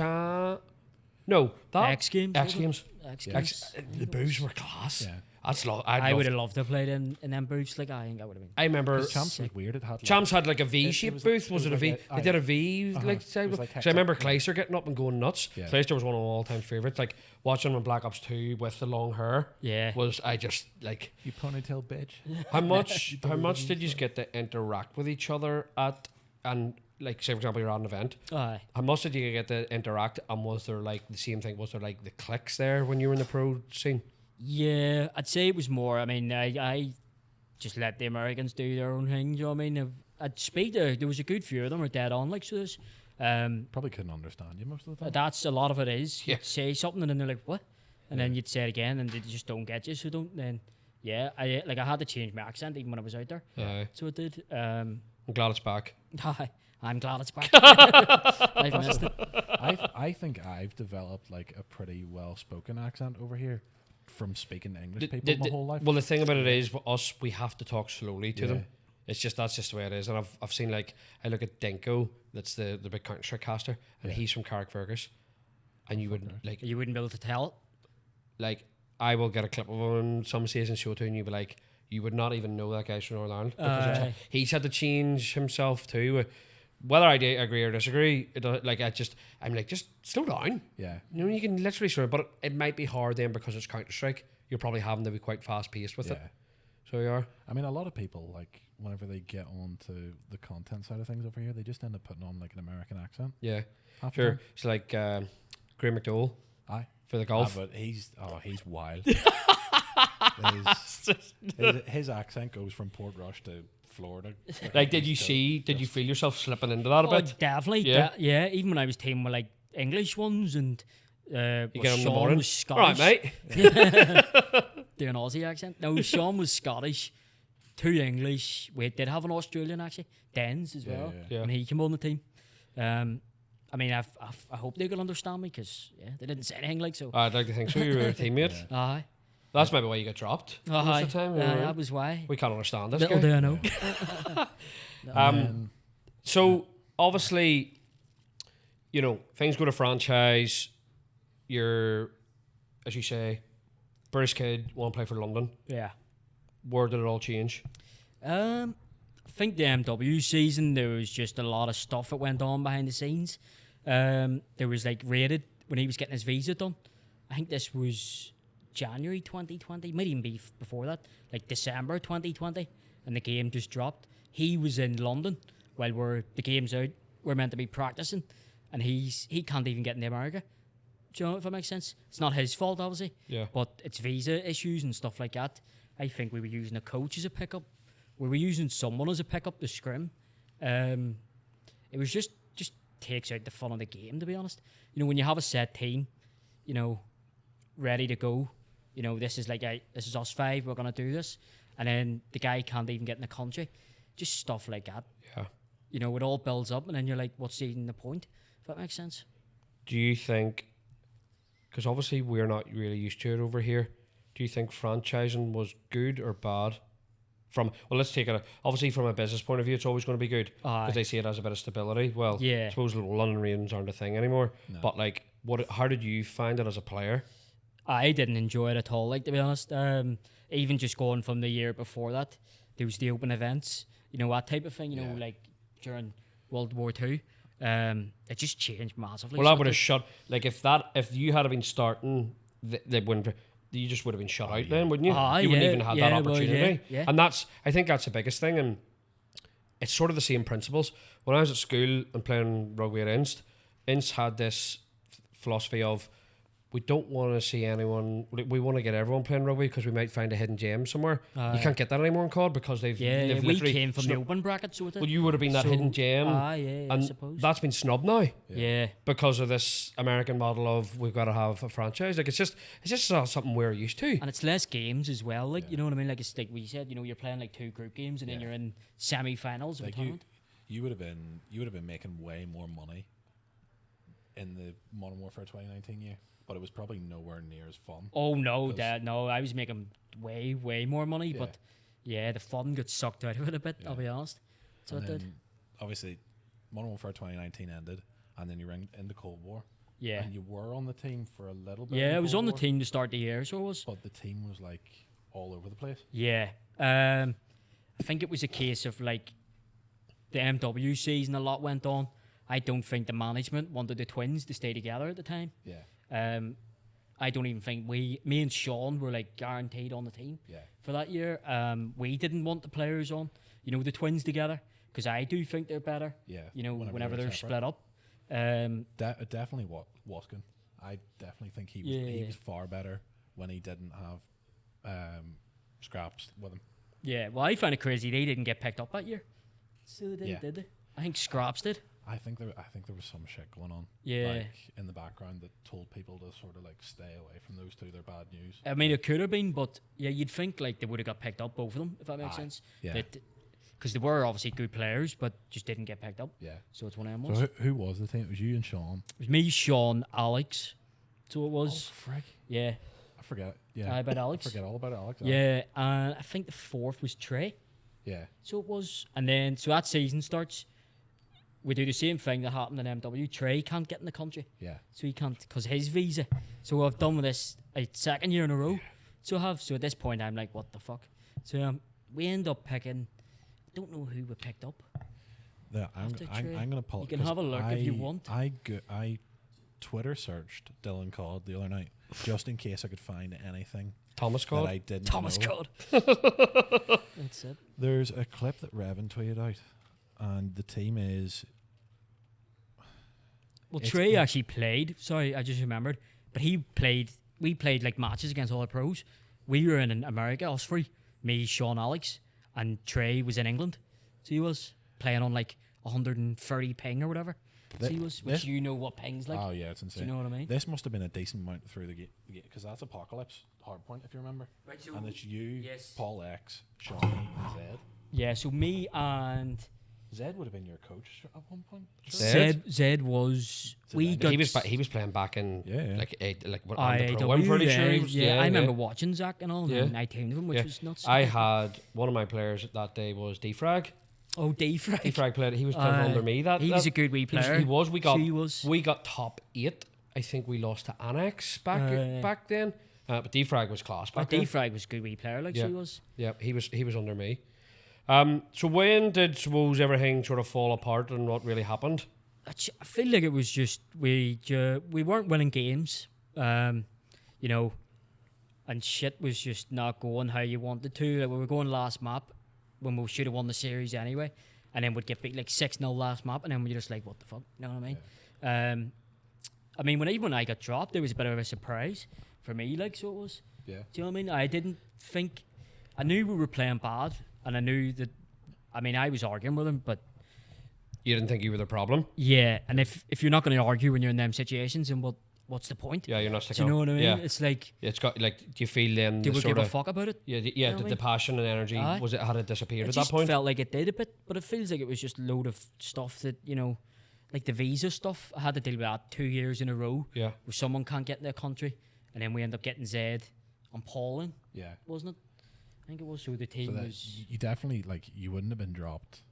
no that X Games. X wasn't it? Games. X Yeah. Games. The booze were class. Yeah. That's I would have loved to have played in them booths. Like I think I would have been. I remember Because Champs was weird. It had like, Champs had like a it V-shaped was booth. like- Was it it a was V? like They did a V Uh-huh. like It was style. like So I remember hexagon, yeah. Kleister getting up and going nuts. Yeah. Kleister was one of my all-time favorites. Like watching him in Black Ops 2 with the long hair Yeah. was I just like You ponytail bitch. how much did you get to interact with each other at and like say for example you're at an event. Aye. How much did you get to interact and was there like the same thing? Was there like the clicks there when you were in the pro scene? Yeah, I'd say it was more. I mean, I just let the Americans do their own thing. Do you know what I mean? I'd speak to. There was a good few of them are dead on like so. This. Probably couldn't understand you most of the time. That's a lot of it is. Yeah. You'd say something and then they're like, what? And then you'd say it again and they just don't get you. So don't then. Yeah, I had to change my accent even when I was out there. Aye. So it did. I'm glad it's back. I'm glad it's back. I've missed it. I think I've developed like a pretty well spoken accent over here from speaking to English people my whole life. Well, the thing about it is, with us, we have to talk slowly to Yeah. them. It's just that's just the way it is. And I've seen like I look at Dinko, that's the big Counter-Strike caster, and Yeah. he's from Carrickfergus, and you would like You wouldn't be able to tell it. like I will get a clip of him in some season show to, and you'd be like, you would not even know that guy's from Northern Ireland because Aye. he's had to change himself too. Whether I agree or disagree, like I'm like just slow down. Yeah. You know, you can literally slow down, but it might be hard then because it's Counter-Strike. You're probably having to be quite fast paced with it. Yeah. So you are. I mean, a lot of people, like, whenever they get on to the content side of things over here, they just end up putting on, like, an American accent. Yeah. Half the Sure. time. It's like Graham McDowell Aye. for the golf. But he's wild. his accent goes from Portrush to Florida. Like, did you feel yourself slipping into that a Oh, bit? definitely. Yeah. Yeah. Even when I was teaming with like English ones and You well, get on in the Sean morning. was All right, Scottish. mate. Do an Aussie accent. No, Sean was Scottish. 2 English. We did have an Australian actually. Dens as well. Yeah. When he came on the team. I mean, I hope they could understand me because they didn't say anything like so. I'd like to think so. You're a teammate. Aye. That's maybe why you get dropped. Most Aye. of the time. That was why. We can't understand this Little guy. do I know. So obviously, you know, things go to franchise. You're, as you say, British kid, want to play for London. Yeah. Where did it all change? I think the MW season there was just a lot of stuff that went on behind the scenes. There was like rated when he was getting his visa done. I think this was January 2020, might even be before that, like December 2020, and the game just dropped. He was in London while the game's out. We're meant to be practicing, and he can't even get into America. Do you know if that makes sense? It's not his fault, obviously. Yeah. But it's visa issues and stuff like that. I think we were using a coach as a pickup. We were using someone as a pickup to scrim. It was just takes out the fun of the game, to be honest. You know, when you have a set team, you know, ready to go, you know, this is us 5, we're going to do this. And then the guy can't even get in the country. Just stuff like that. Yeah. You know, it all builds up and then you're like, what's even the point? If that makes sense. Do you think, because obviously we're not really used to it over here, do you think franchising was good or bad? Let's take it, obviously from a business point of view, it's always going to be good Aye. because they see it as a bit of stability. Well, Yeah. I suppose London Ravens aren't a thing anymore. No. But like, how did you find it as a player? I didn't enjoy it at all, like, to be honest. Even just going from the year before that, there was the open events, you know, that type of thing, you know, Yeah. like during World War II. It just changed massively. Well, that So would have it- shut, like if you had been starting, they wouldn't. You just would have been shut out then, wouldn't you? Aye, You wouldn't yeah, even have yeah, that well, opportunity. yeah. And I think that's the biggest thing. And it's sort of the same principles. When I was at school and playing rugby at Inst had this philosophy of we don't want to see anyone. We want to get everyone playing rugby because we might find a hidden gem somewhere. You can't get that anymore in COD because they've we literally came from the open bracket, so well, you would have been that hidden gem, yeah, I and suppose. that's been snubbed now. Yeah. Because of this American model of we've got to have a franchise. Like it's just not something we're used to. And it's less games as well. Like you know what I mean? Like it's like we said, you're playing like 2 group games and then you're in semi-finals of a tournament. You would have been making way more money in the Modern Warfare 2019 year, but it was probably nowhere near as fun. Oh no, no, I was making way more money, but yeah, the fun got sucked out of it a bit. I'll be honest. So it did. Obviously, Modern Warfare 2019 ended, and then you ran into Cold War. Yeah. And you were on the team for a little bit. Yeah, I was on the team to start the year, so it was. But the team was like all over the place. Yeah. I think it was a case of like the MW season a lot went on. I don't think the management wanted the twins to stay together at the time. Yeah. I don't even think me and Sean were like guaranteed on the team for that year. We didn't want the players on, the twins together, because I do think they're better. Yeah. Whenever they're split up. Definitely Waskin. I definitely think he was far better when he didn't have Scraps with him. Yeah, well, I found it crazy they didn't get picked up that year. So they did they? I think Scraps did. I think there was some shit going on. Yeah. Like in the background that told people to sort of like stay away from those two. They're bad news. I mean, it could have been, but yeah, you'd think like they would have got picked up, both of them, if that makes sense. Yeah. Because they were obviously good players, but just didn't get picked up. Yeah. So it's one of them ones. So who was the team? It was you and Sean. It was me, Sean, Alex. So it was. Oh, frick. Yeah. I forget. Yeah. About Alex. I forget all about Alex. Yeah, and I think the 4th was Trey. Yeah. So it was, and then so that season starts. We do the same thing that happened in MW. Trey can't get in the country. Yeah. So he can't because his visa. So I've done with this a second year in a row. So at this point I'm like, what the fuck? So we end up picking. I don't know who we picked up. Yeah, I'm gonna pull. You can have a look if you want. I Twitter searched DylanCOD the other night just in case I could find anything. DylanCOD. That I didn't DylanCOD. know. That's it. There's a clip that Revan tweeted out, and the team is. Well, Trey actually played. Sorry, I just remembered. But he played. We played like matches against all the pros. We were in America, us three. Me, Sean, Alex, and Trey was in England. So he was playing on like 130 ping or whatever. So he was, which you know what ping's like. Oh yeah, it's insane. Do you know what I mean? This must have been a decent amount through the gate because that's Apocalypse Hardpoint, if you remember. Right, so and it's you, yes. Paul X, Shawnee, and Zed. Yeah, so me and Zed would have been your coach at one point. Sure. Zed was. We got. He was playing back in on the pro. IAW, I'm pretty sure. He was, I remember watching Zach and all, and I teamed with him, which was nuts. I had one of my players that day was Defrag. Oh, Defrag. Defrag played. He was playing under me. He was a good wee player. He was. We got top 8. I think we lost to Annex back then. But Defrag was class back then. Defrag was a good wee player, like so he was. Yeah, he was under me. So when did suppose everything sort of fall apart and what really happened? I feel like it was just we weren't winning games, and shit was just not going how you wanted to. Like we were going last map when we should have won the series anyway, and then we'd get beat like 6-0 last map, and then we're just like, what the fuck? You know what I mean? Yeah. I mean, when I got dropped, it was a bit of a surprise for me, like, so it was. Yeah. Do you know what I mean? I didn't think. I knew we were playing bad, and I knew that. I mean, I was arguing with him, but. You didn't think you were the problem? Yeah, and if you're not going to argue when you're in them situations, then what's the point? Yeah, you're not sticking. Do you know what I mean? Yeah. It's like. It's got like. Do you feel then? Do we give a fuck about it? Yeah, you know the passion and energy had it disappeared at that point? It felt like it did a bit, but it feels like it was just a load of stuff that like the visa stuff. I had to deal with that 2 years in a row. Yeah. Where someone can't get in their country, and then we end up getting Zed and Paul in. Yeah. Wasn't it? I think it was. So the team was. You definitely you wouldn't have been dropped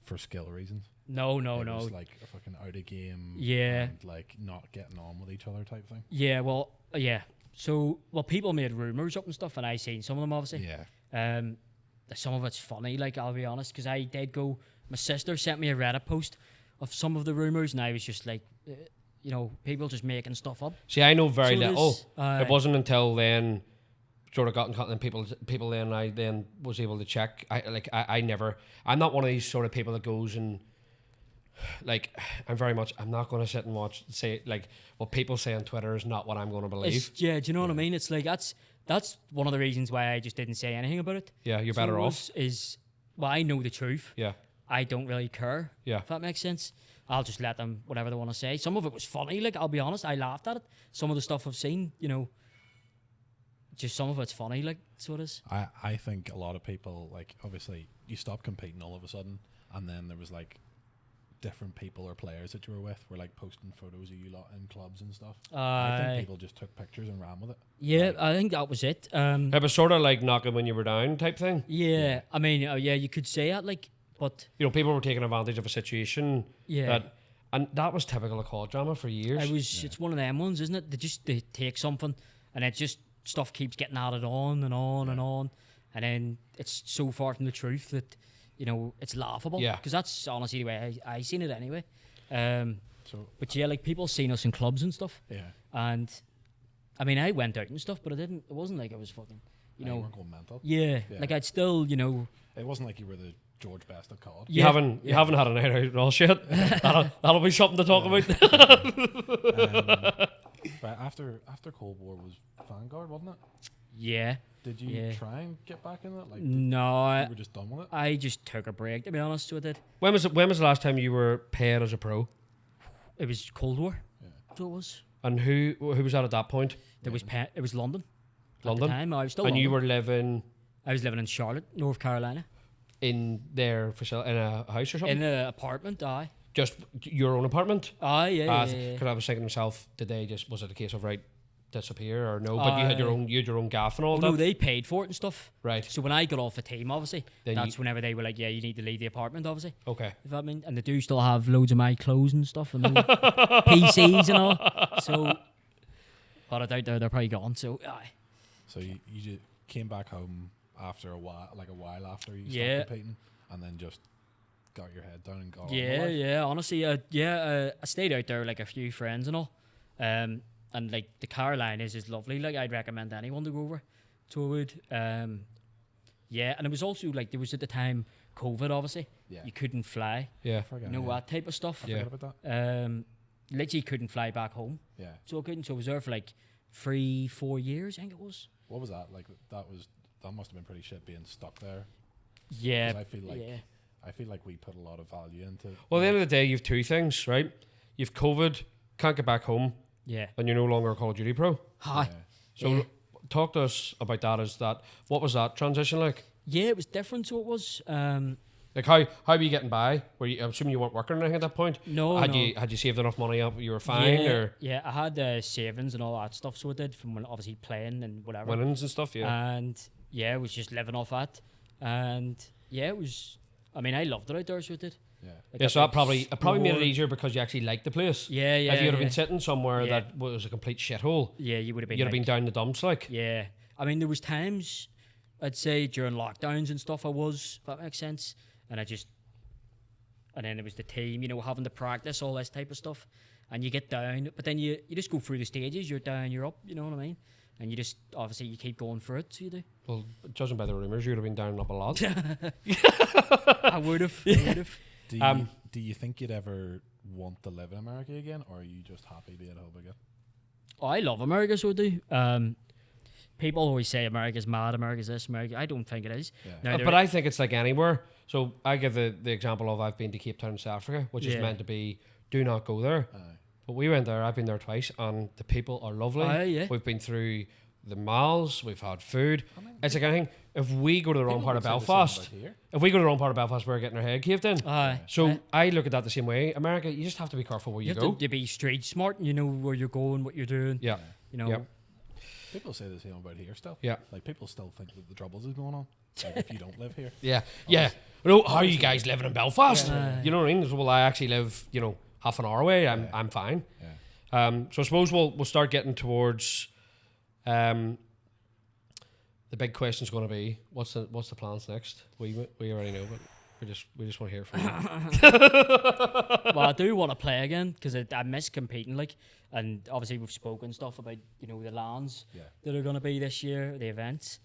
for skill reasons. No. It was like a fucking out of game. Yeah. And like not getting on with each other type thing. Yeah. Well. Yeah. So people made rumors up and stuff, and I seen some of them obviously. Yeah. Some of it's funny. Like I'll be honest, because I did go. My sister sent me a Reddit post of some of the rumors, and I was just like, people just making stuff up. See, I know very little. It It wasn't until then. Sort of got in contact and people then I then was able to check. I'm not one of these sort of people that goes and like I'm not going to sit and say like what people say on Twitter is not what I'm going to believe. Do you know what I mean? It's like that's one of the reasons why I just didn't say anything about it. Yeah, you're better off. Well, I know the truth. Yeah. I don't really care. Yeah. If that makes sense. I'll just let them whatever they want to say. Some of it was funny, like I'll be honest, I laughed at it. Some of the stuff I've seen, just some of it's funny, like so it is. I think a lot of people, like, obviously you stop competing all of a sudden, and then there was like different people or players that you were with were like posting photos of you lot in clubs and stuff. I think people just took pictures and ran with it. Yeah, I think that was it. It was sort of like knocking when you were down type thing. Yeah. I mean, you could say that, like, but people were taking advantage of a situation. Yeah. And that was typical of COD drama for years. It's one of them ones, isn't it? They take something and it just stuff keeps getting added on and on and on, and then it's so far from the truth that it's laughable. Yeah. Because that's honestly the way I seen it anyway. But like people seen us in clubs and stuff. Yeah. And I mean, I went out and stuff, but it wasn't like I was fucking, you weren't going mental. Yeah. Like I'd still, It wasn't like you were the George Best of COD. You haven't had a night out at all, shit. that'll be something to talk about. Right after Cold War was Vanguard, wasn't it? Yeah. Did you try and get back in it? Like, no, you were just done with it. I just took a break, to be honest with it. When was the last time you were paid as a pro? It was Cold War. Yeah. So it was. And who was that at that point? It was London. London. At the time, I was still. And London. you were living. I was living in Charlotte, North Carolina. In their facility, in a house or something. In an apartment, aye. Just your own apartment. Aye, yeah. Because I was thinking to myself, was it a case of disappear or no? But you had your own gaff and all that. No, they paid for it and stuff. Right. So when I got off the team, obviously, then that's whenever they were like, yeah, you need to leave the apartment, obviously. Okay. If that mean, and they do still have loads of my clothes and stuff and PCs and all. So, but I doubt they're probably gone. So, aye. So you just came back home after a while after you started competing, and then just got your head down and got on with life? Yeah. Honestly, I stayed out there like a few friends and all. And like the Carolinas is lovely. Like I'd recommend anyone to go over to it. And it was also like there was at the time COVID, obviously. Yeah. You couldn't fly. Yeah. That type of stuff. I forgot about that. Literally couldn't fly back home. Yeah. So I couldn't. So I was there for like 3-4 years, I think it was. What was that like? That must have been pretty shit being stuck there. Yeah. 'Cause I feel like we put a lot of value into. Well, at the end of the day, you've two things, right? You've COVID, can't get back home. Yeah. And you're no longer a Call of Duty pro. Hi. Yeah. So talk to us about that. What was that transition like? Yeah, it was different. So it was. Like how were you getting by? I'm assuming you weren't working or anything at that point. No. Had you saved enough money up? You were fine, Yeah, I had savings and all that stuff. So I did from when obviously playing and whatever. Winnings and stuff. Yeah. And I was just living off that. And it was. I mean, I loved it out there. So I did. Yeah. So that probably made it easier because you actually liked the place. Yeah. If you would have been sitting somewhere that was a complete shithole. Yeah, you would have been. You'd have been down the dumps, like. Yeah. I mean, there was times, I'd say during lockdowns and stuff, if that makes sense, and then it was the team, having to practice all this type of stuff, and you get down, but then you just go through the stages. You're down, you're up. You know what I mean? And you just obviously you keep going for it. So you do. Well, judging by the rumours, you would have been down and up a lot. I would have. Do you think you'd ever want to live in America again, or are you just happy being home again? Oh, I love America, so I do. People always say America's mad, America's this, America. I don't think it is. Yeah. But I think it's like anywhere. So I give the example of I've been to Cape Town, South Africa, which is meant to be do not go there. But we went there. I've been there twice, and the people are lovely. We've been through the malls. We've had food. It's like anything. If we go to the wrong part of Belfast, we're getting our head caved in. I look at that the same way. America, you just have to be careful where you go. You have to be street smart, and you know where you're going, what you're doing. Yeah. People say the same about here still. Yeah. Like people still think that the troubles is going on. Like if you don't live here. Yeah. Yeah. How are you guys living in Belfast? You know what I mean? Well, I actually live, half an hour away. I'm fine. Yeah. So I suppose we'll start getting towards the big question's going to be what's the plans next? We already know, but we just want to hear from you. Well, I do want to play again because I miss competing, and obviously we've spoken stuff about the LANs that are going to be this year, the events.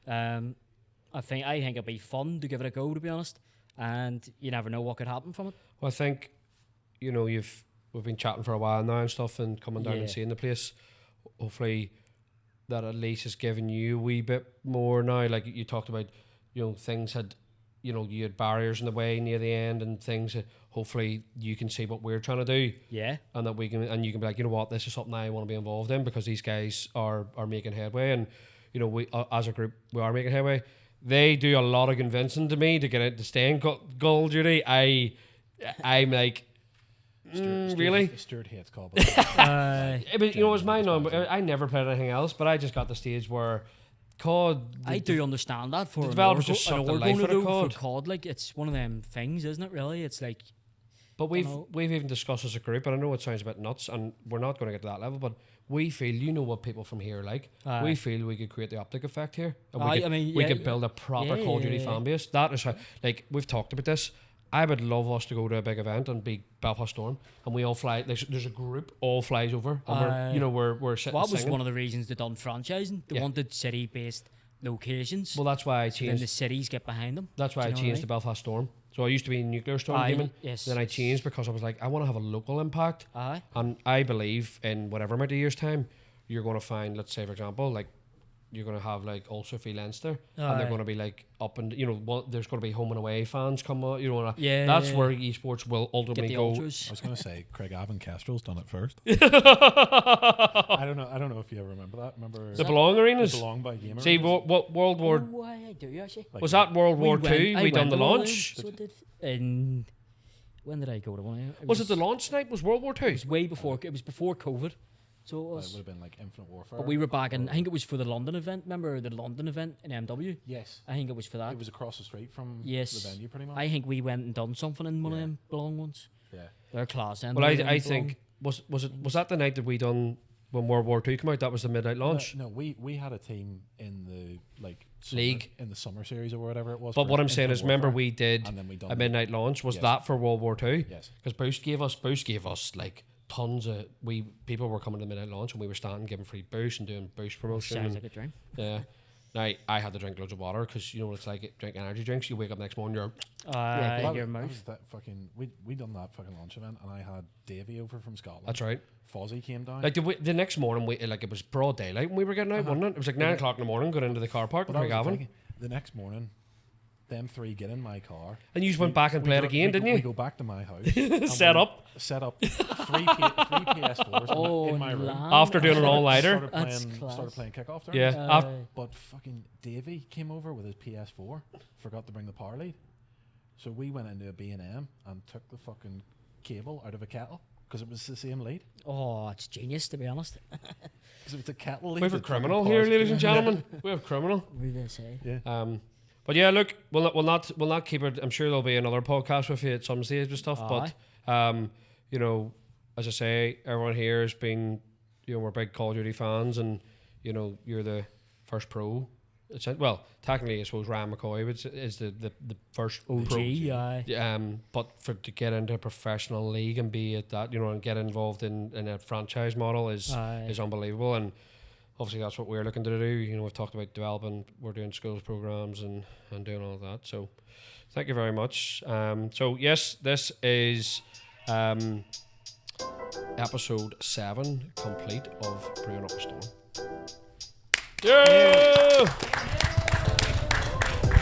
I think it'll be fun to give it a go, to be honest, and you never know what could happen from it. Well, I think you know, we've been chatting for a while now and stuff, and coming down and seeing the place. Hopefully, that at least has given you a wee bit more now. Like you talked about, you know, things had, you know, you had barriers in the way near the end and things. Hopefully, you can see what we're trying to do. Yeah. And that we can, and you can be like, you know what, this is something I want to be involved in because these guys are making headway, and you know, we as a group we are making headway. They do a lot of convincing to me to get out to stay in Goal Duty. I'm like, really? Stuart hates COD. But you know, it was my number. I never played anything else, but I just got the stage where COD. I do understand that for the developers just suck the life out of COD. For COD, like it's one of them things, isn't it? Really, it's like. But we've even discussed as a group, and I know it sounds a bit nuts, and we're not going to get to that level, but we feel, you know what people from here are like. We feel we could create the optic effect here. And we could build a proper Call of Duty fan base. That is how, like, we've talked about this. I would love us to go to a big event and be Belfast Storm, and we all fly. There's a group all flies over, and we're sitting. Well, that was singing. one of the reasons they done franchising. They wanted city-based locations. Well, that's why I changed. Then the cities get behind them. That's why I changed to Belfast Storm. So I used to be Nuclear Storm Gaming. Yes. Then I changed because I was like, I want to have a local impact. And I believe in whatever amount of years' time, you're going to find, let's say, for example, like, you're going to have like Ulster Leinster, and they're going to be like up and, you know, there's going to be home and away fans come out, you know. That's where esports will ultimately go. Ultras. I was going to say Craig Avon Kestrel's done it first. I don't know if you ever remember that. Remember the Belong arenas? The Belong by Gamer. See, what World War? Oh, I do actually. Like, was that World War Two? We done the launch. So did. And when did I go to one? Was it the launch night? Was World War Two? It was way before. It was before COVID. So it was. It would have been like Infinite Warfare. But we were back in. I think it was for the London event. Remember the London event in MW? Yes. I think it was for that. It was across the street from the venue, pretty much. I think we went and done something in one of them Belong ones. Yeah. Their class. Well, I think was that the night that we done when World War Two came out? That was the midnight launch. No, we had a team in the league in the summer series or whatever it was. But what I'm saying is, remember we did a midnight launch. Was that for World War Two? Yes. Because Boost gave us like tons of people were coming to the midnight launch, and we were standing giving free Boost and doing Boost promotion. Sounds like a dream. Yeah. Now I had to drink loads of water because you know what it's like. Drink energy drinks. You wake up next morning, you're your mouth. We done that fucking launch event, and I had Davey over from Scotland. That's right. Fozzie came down. Like the next morning, it was broad daylight when we were getting out, wasn't it? It was like 9 o'clock in the morning, going into the car park in Craigavon. The next morning, them three get in my car. And you just went back and played again, didn't you? We go back to my house. Set up three PS4s in my room. After doing an all-nighter. Started playing kickoff there. Yeah. But fucking Davey came over with his PS4. Forgot to bring the power lead. So we went into a B&M and took the fucking cable out of a kettle because it was the same lead. Oh, it's genius, to be honest. Because it was a kettle lead. We have a criminal here, ladies and gentlemen. We have a criminal. What did they say? Yeah. But yeah, look, we'll not keep it. I'm sure there'll be another podcast with you at some stage with stuff. But you know, as I say, everyone here has been, you know, we're big Call of Duty fans, and you know, you're the first pro. Well, technically, I suppose Ryan McCoy is the first OG, pro. But to get into a professional league and be at that, you know, and get involved in a franchise model is unbelievable. And obviously, that's what we're looking to do. You know, we've talked about developing. We're doing schools programs and doing all that. So, thank you very much. So yes, this is episode 7 complete of Brewing Up a Storm. Yay!